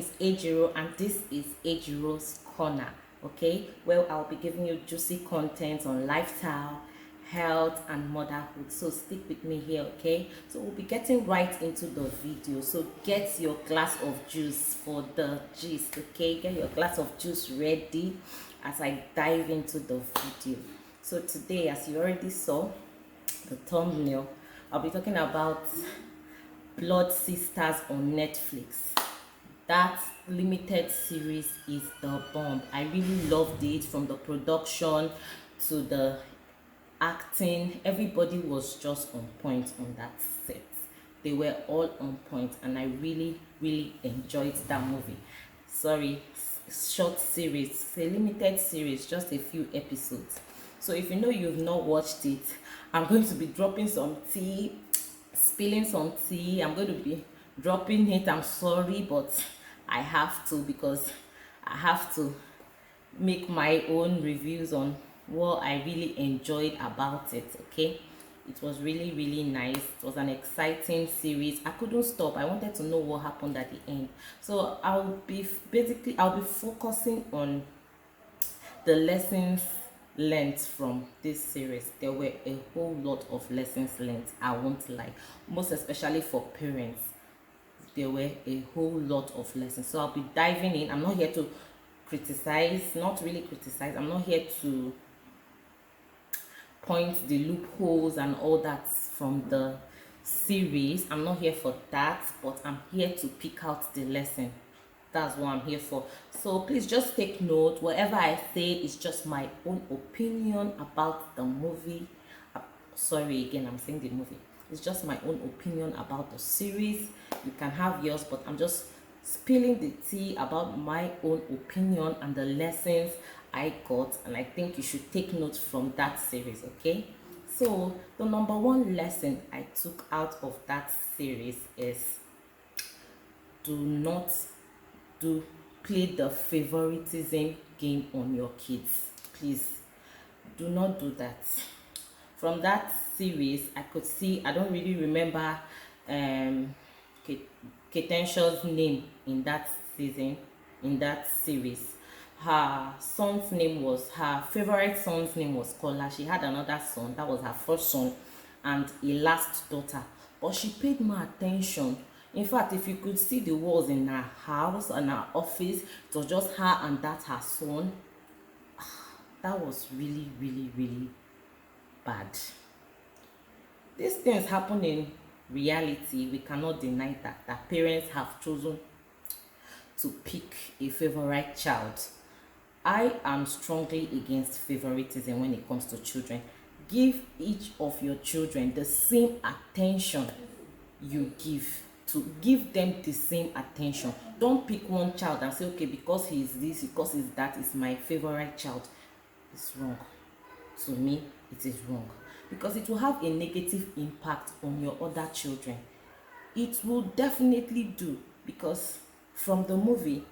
is Ejiro and this is Ejiro's Corner. Okay, well, I'll be giving you juicy content on lifestyle, health and motherhood, so stick with me here. Okay, so we'll be getting right into the video, so get your glass of juice for the gist. Okay, get your glass of juice ready as I dive into the video. So today, as you already saw the thumbnail, I'll be talking about Blood Sisters on Netflix. That limited series is the bomb. I really loved it, from the production to the acting. Everybody was just on point on that set. They were all on point and I really enjoyed that movie. Sorry, short series, it's a limited series, just a few episodes. So if you know you've not watched it, I'm going to be dropping some tea, spilling some tea. I'm going to be dropping it. I'm sorry, but I have to, because I have to make my own reviews on what I really enjoyed about it. Okay, it was really nice. It was an exciting series. I couldn't stop. I wanted to know what happened at the end. So I'll be focusing on the lessons learned from this series. There were a whole lot of lessons learned, I won't lie, most especially for parents. There were a whole lot of lessons, so I'll be diving in. I'm not here to criticize, not really criticize. I'm not here to point the loopholes and all that from the series. I'm not here for that, but I'm here to pick out the lesson. That's what I'm here for. So please just take note. Whatever I say is just my own opinion about the movie. Sorry, again, I'm saying the movie. It's just my own opinion about the series. You can have yours, but I'm just spilling the tea about my own opinion and the lessons I got, and I think you should take note from that series. Okay, so the number one lesson I took out of that series is, do not play the favoritism game on your kids. Please do not do that. From that series, I could see, I don't really remember Ketensha's name in that season, in that series. Her favorite son's name was Kola. She had another son, that was her first son, and a last daughter, but she paid more attention. In fact, if you could see the walls in her house and her office, it was just her and that her son. That was really bad. These things happen in reality. We cannot deny that parents have chosen to pick a favorite child. I am strongly against favoritism when it comes to children. Give each of your children the same attention you give them the same attention. Don't pick one child and say, okay, because he is this, because he's that, is my favorite child. It's wrong. To me, it is wrong, because it will have a negative impact on your other children. It will definitely do, because from the movie,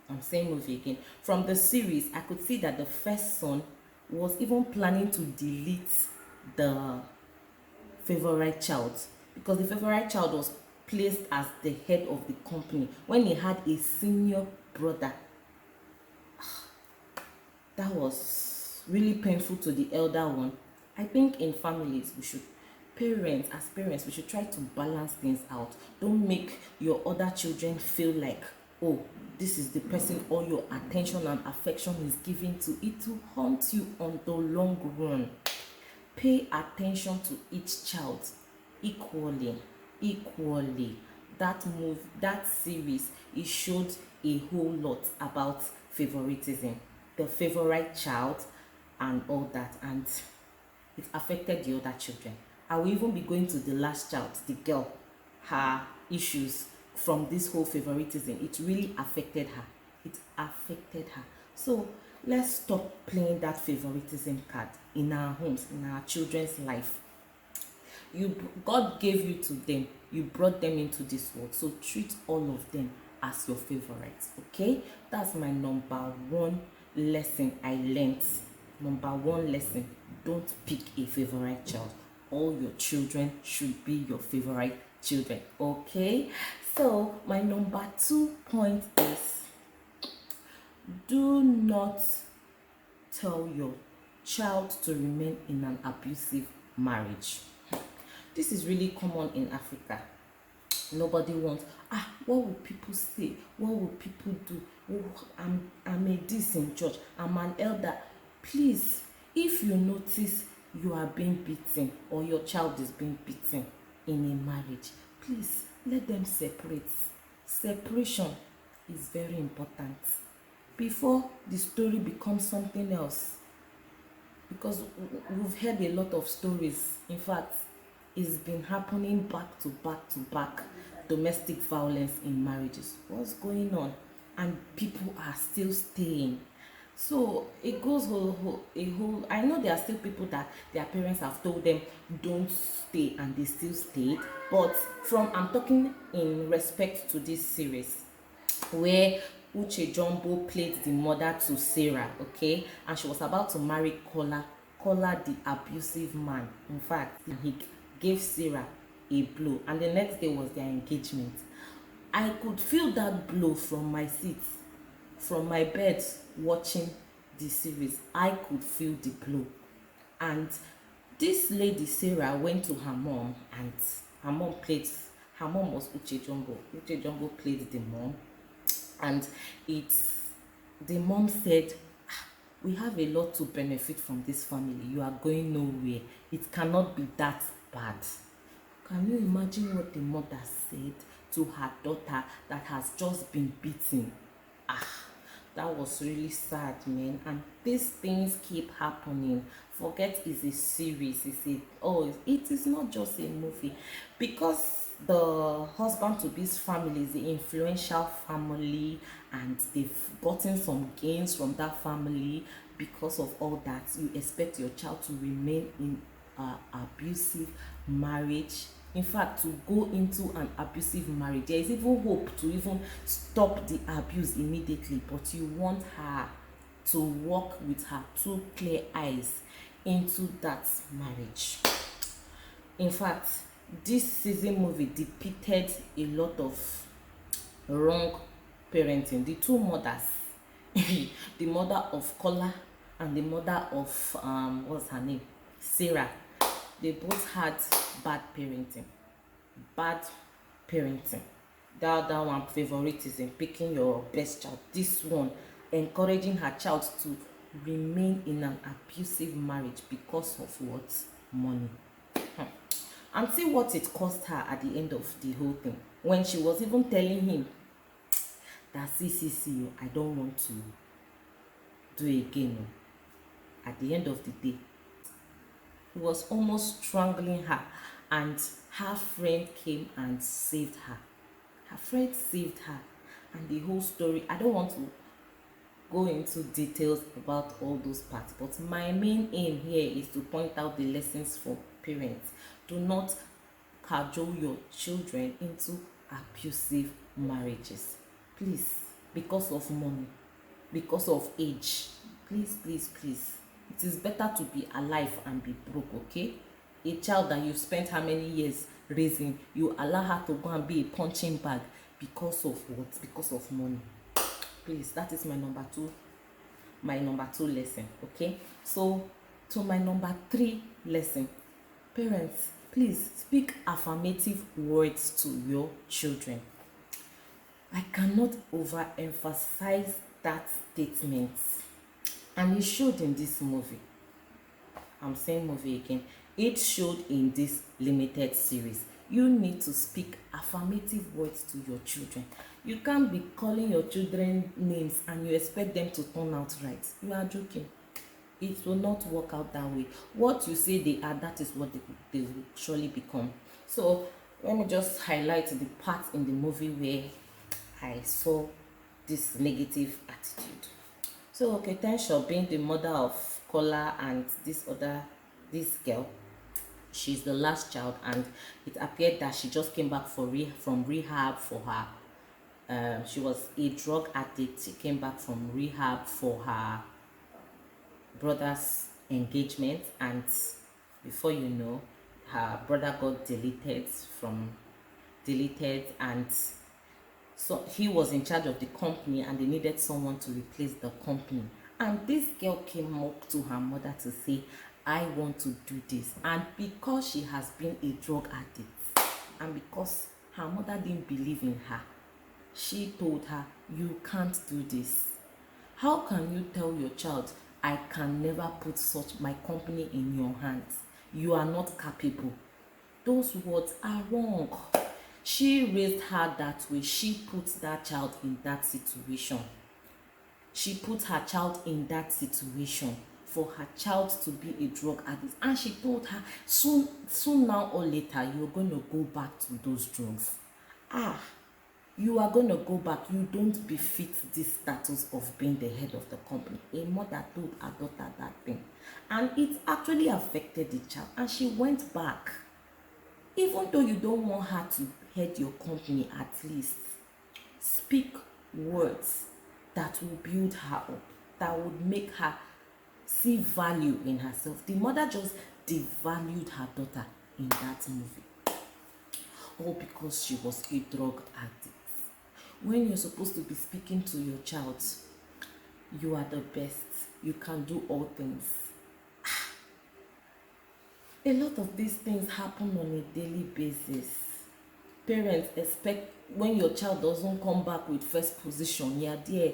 I'm saying movie again, from the series, I could see that the first son was even planning to delete the favorite child, because the favorite child was placed as the head of the company when he had a senior brother. That was really painful to the elder one. I think in families, as parents, we should try to balance things out. Don't make your other children feel like, oh, this is the person all your attention and affection is given to. It will haunt you on the long run. Pay attention to each child equally. That series, it showed a whole lot about favoritism, the favorite child and all that, and it affected the other children. I will even be going to the last child, the girl, her issues from this whole favoritism. It really affected her. So let's stop playing that favoritism card in our homes, in our children's life. God gave you to them. You brought them into this world, so treat all of them as your favorites. Okay, that's my number one lesson I learned. Number one lesson: don't pick a favorite child. All your children should be your favorite children. Okay, So my number 2 point is, do not tell your child to remain in an abusive marriage. This is really common in Africa. Nobody wants, what will people say, what will people do, I'm a this in church, I'm an elder. Please, if you notice you are being beaten or your child is being beaten in a marriage, please let them separate. Separation is very important before the story becomes something else, because we've heard a lot of stories. In fact, it's been happening back to back to back, domestic violence in marriages. What's going on? And people are still staying. So it goes a whole, I know there are still people that their parents have told them don't stay and they still stayed, but I'm talking in respect to this series where Uche Jumbo played the mother to Sarah, okay, and she was about to marry Kola the abusive man. In fact, he gave Sarah a blow, and the next day was their engagement. I could feel that blow from my seat, from my bed watching the series. I could feel the blow. And this lady Sarah went to her mom, and her mom was Uche Jumbo. Uche Jumbo played the mom, and the mom said, we have a lot to benefit from this family. You are going nowhere. It cannot be that bad. Can you imagine what the mother said to her daughter that has just been beaten? That was really sad, man. And these things keep happening. Forget it's a series. It is not just a movie. Because the husband to be's family is the influential family, and they've gotten some gains from that family. Because of all that, you expect your child to remain in an abusive marriage. In fact, to go into an abusive marriage, there is even hope to even stop the abuse immediately, but you want her to walk with her two clear eyes into that marriage. In fact, this season movie depicted a lot of wrong parenting. The two mothers, the mother of Kola and the mother of what's her name, Sarah, they both had bad parenting. That one, favoritism, picking your best child. This one, encouraging her child to remain in an abusive marriage because of what? Money. And see what it cost her at the end of the whole thing, when she was even telling him that see, I don't want to do again. At the end of the day, he was almost strangling her, and her friend came and saved her. Her friend saved her, and the whole story, I don't want to go into details about all those parts, but my main aim here is to point out the lessons for parents. Do not cajole your children into abusive marriages, please, because of money, because of age. Please. It is better to be alive and be broke, okay? A child that you've spent how many years raising, you allow her to go and be a punching bag because of what? Because of money. Please, that is my number two lesson, okay? So to my number 3 lesson, parents, please speak affirmative words to your children. I cannot overemphasize that statement, and it showed in this movie. I'm saying movie again. It showed in this limited series. You need to speak affirmative words to your children. You can't be calling your children names and you expect them to turn out right. You are joking. It will not work out that way. What you say they are, that is what they will surely become. So let me just highlight the part in the movie where I saw this negative attitude. So okay, Tenshaw, being the mother of Kola and this girl, she's the last child, and it appeared that she just came back from rehab for her. She was a drug addict. She came back from rehab for her brother's engagement, and before you know, her brother got deleted, and So he was in charge of the company and they needed someone to replace the company. And this girl came up to her mother to say, I want to do this. And because she has been a drug addict and because her mother didn't believe in her, she told her, you can't do this. How can you tell your child, I can never put such my company in your hands? You are not capable. Those words are wrong. She raised her that way. She put that child in that situation. She put her child in that situation for her child to be a drug addict. And she told her, soon now or later, you're going to go back to those drugs. You are going to go back. You don't befit this status of being the head of the company. A mother told her daughter that thing. And it actually affected the child. And she went back. Even though you don't want her to head your company, at least speak words that will build her up, that would make her see value in herself. The mother just devalued her daughter in that movie, all because she was a drug addict. When you're supposed to be speaking to your child, you are the best, you can do all things. A lot of these things happen on a daily basis. Parents expect when your child doesn't come back with first position, you're there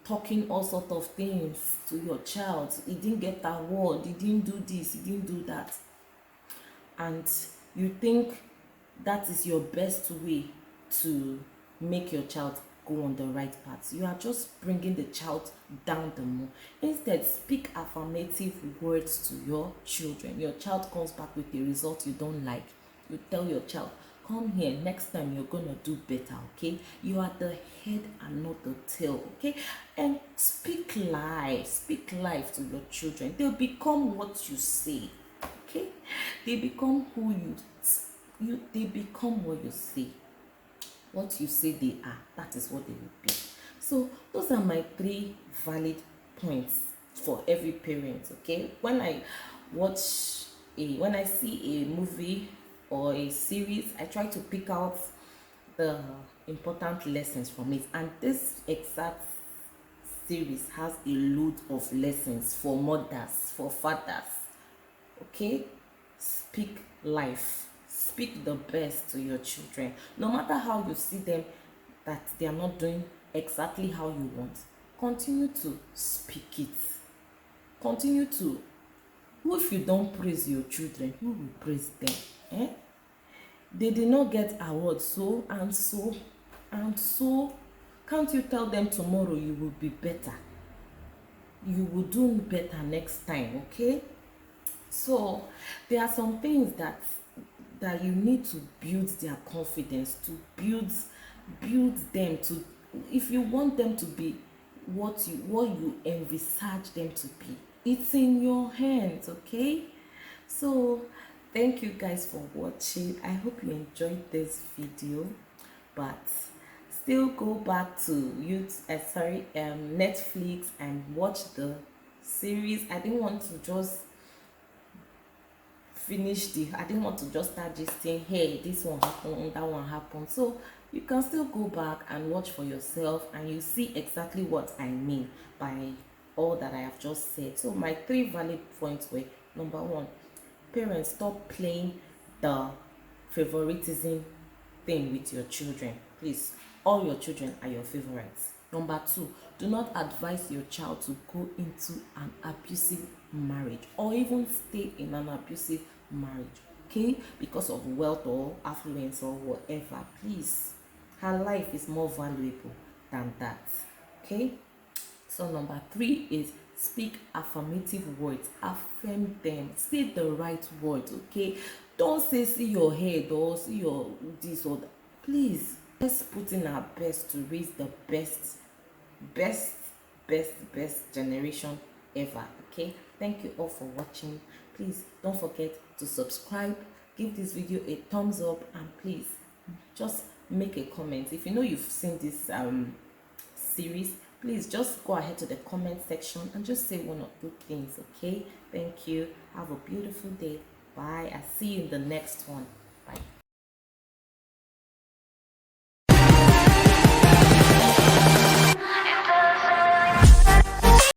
talking all sorts of things to your child. He didn't get that award, he didn't do this, he didn't do that. And you think that is your best way to make your child go on the right path. You are just bringing the child down the more. Instead, speak affirmative words to your children. Your child comes back with a result you don't like. You tell your child, come here, next time you're gonna do better, okay? You are the head and not the tail, okay? And speak life to your children. They'll become what you say, okay? They become who they become what you say. What you say they are, that is what they will be. So those are my 3 valid points for every parent, okay? When I see a movie or a series, I try to pick out the important lessons from it. And this exact series has a load of lessons for mothers, for fathers, okay? Speak life. Speak the best to your children. No matter how you see them that they are not doing exactly how you want, continue to speak it. Continue to. If you don't praise your children, who will praise them? They did not get awards, so and so and so. Can't you tell them tomorrow you will be better? You will do better next time, okay? So there are some things that you need to build their confidence, to build them to, if you want them to be what you envisage them to be, it's in your hands, okay? So thank you guys for watching. I hope you enjoyed this video, but still go back to Netflix and watch the series. I didn't want to just I didn't want to just start just saying, hey, this one happened, that one happened. So you can still go back and watch for yourself and you see exactly what I mean by all that I have just said. So my 3 valid points were: number 1, parents, stop playing the favoritism thing with your children. Please, all your children are your favorites. Number 2, do not advise your child to go into an abusive marriage or even stay in an abusive marriage, okay, because of wealth or affluence or whatever. Please, her life is more valuable than that, okay? So number 3 is speak affirmative words. Affirm them. Say the right words, okay? Don't say see your head or see your this or that. Please, let's put in our best to raise the best generation ever, okay? Thank you all for watching. Please don't forget to subscribe, give this video a thumbs up, and please just make a comment. If you know you've seen this series, please just go ahead to the comment section and just say 1 or 2 things, okay? Thank you. Have a beautiful day. Bye. I'll see you in the next one. Bye.